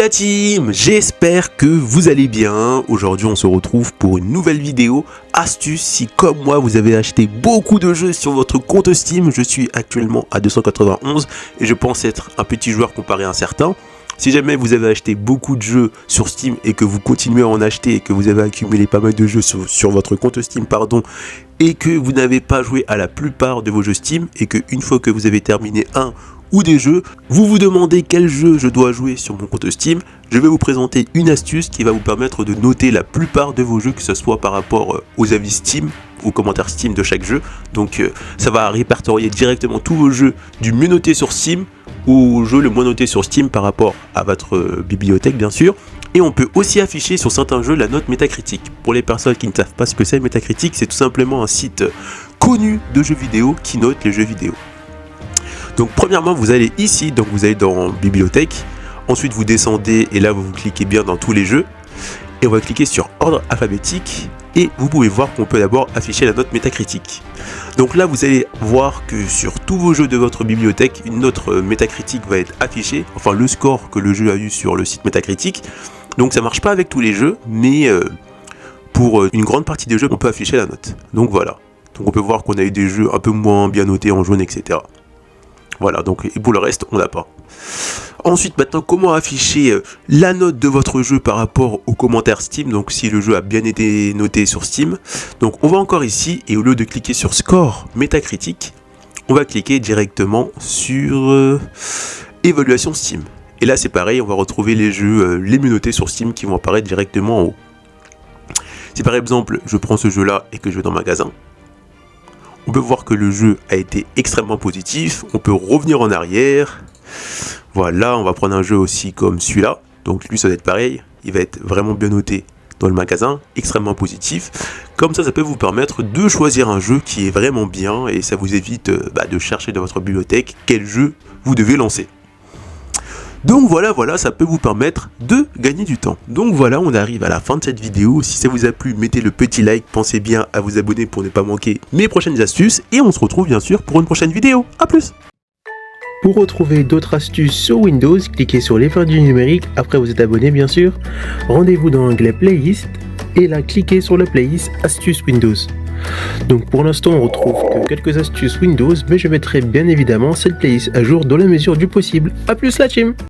la team, j'espère que vous allez bien. Aujourd'hui on se retrouve pour une nouvelle vidéo astuce. Si comme moi vous avez acheté beaucoup de jeux sur votre compte Steam, je suis actuellement à 291 et je pense être un petit joueur comparé à un certain. Si jamais vous avez acheté beaucoup de jeux sur Steam et que vous continuez à en acheter et que vous avez accumulé pas mal de jeux sur votre compte Steam, et que vous n'avez pas joué à la plupart de vos jeux Steam et que une fois que vous avez terminé un ou des jeux, vous vous demandez quel jeu je dois jouer sur mon compte Steam, je vais vous présenter une astuce qui va vous permettre de noter la plupart de vos jeux, que ce soit par rapport aux avis Steam, aux commentaires Steam de chaque jeu. Donc ça va répertorier directement tous vos jeux du mieux noté sur Steam au jeu le moins noté sur Steam par rapport à votre bibliothèque bien sûr. Et on peut aussi afficher sur certains jeux la note Metacritic. Pour les personnes qui ne savent pas ce que c'est, Metacritic, c'est tout simplement un site connu de jeux vidéo qui note les jeux vidéo. Donc premièrement vous allez ici, donc vous allez dans bibliothèque, ensuite vous descendez et là vous cliquez bien dans tous les jeux et on va cliquer sur ordre alphabétique et vous pouvez voir qu'on peut d'abord afficher la note Metacritic. Donc là vous allez voir que sur tous vos jeux de votre bibliothèque une note Metacritic va être affichée, enfin le score que le jeu a eu sur le site Metacritic. Donc ça marche pas avec tous les jeux, mais pour une grande partie des jeux on peut afficher la note. Donc voilà, donc on peut voir qu'on a eu des jeux un peu moins bien notés en jaune, etc. Voilà, donc et pour le reste, on n'a pas. Ensuite, maintenant, comment afficher la note de votre jeu par rapport aux commentaires Steam, donc si le jeu a bien été noté sur Steam. Donc on va encore ici, et au lieu de cliquer sur Score Metacritic, on va cliquer directement sur Évaluation Steam. Et là, c'est pareil, on va retrouver les jeux les mieux notés sur Steam qui vont apparaître directement en haut. Si par exemple, je prends ce jeu-là et que je vais dans Magasin, on peut voir que le jeu a été extrêmement positif, on peut revenir en arrière, voilà, on va prendre un jeu aussi comme celui-là, donc lui ça va être pareil, il va être vraiment bien noté dans le magasin, extrêmement positif, comme ça peut vous permettre de choisir un jeu qui est vraiment bien et ça vous évite de chercher dans votre bibliothèque quel jeu vous devez lancer. Donc voilà, ça peut vous permettre de gagner du temps. Donc voilà, on arrive à la fin de cette vidéo. Si ça vous a plu, mettez le petit like, pensez bien à vous abonner pour ne pas manquer mes prochaines astuces. Et on se retrouve bien sûr pour une prochaine vidéo. A plus! Pour retrouver d'autres astuces sur Windows, cliquez sur l'effet du numérique, après vous êtes abonné bien sûr. Rendez-vous dans l'onglet Playlist et là cliquez sur la playlist Astuces Windows. Donc pour l'instant on retrouve que quelques astuces Windows, mais je mettrai bien évidemment cette playlist à jour dans la mesure du possible. A plus la team!